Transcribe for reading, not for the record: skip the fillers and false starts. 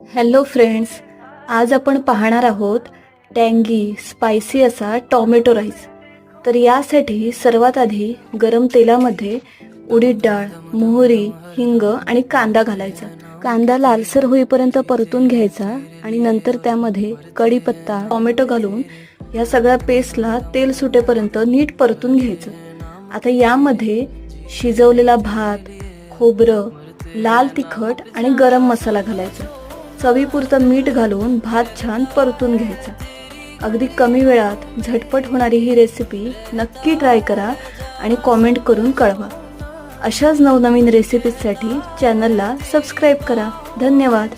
Hello friends, आज आपण पाहणार आहोत टँगी स्पायसी असा टॉमॅटो राईस. तर यासाठी सर्वात आधी गरम तेलामध्ये उडीद डाळ, मोहरी, हिंग आणि कांदा घालायचा. कांदा लालसर होईपर्यंत परतून घ्यायचा आणि नंतर त्यामध्ये कढीपत्ता, टोमॅटो घालून या सगळ्या पेस्टला तेल सुटेपर्यंत नीट परतून घ्यायचं. आता यामध्ये शिजवलेला भात, खोबरं, लाल तिखट आणि गरम मसाला घालायचा. चवीपुरतं मीठ घालून भात छान परतून घ्यायचा. अगदी कमी वेळात झटपट होणारी ही रेसिपी नक्की ट्राय करा आणि कॉमेंट करून कळवा. अशाच नवनवीन रेसिपीजसाठी चॅनलला सबस्क्राईब करा. धन्यवाद.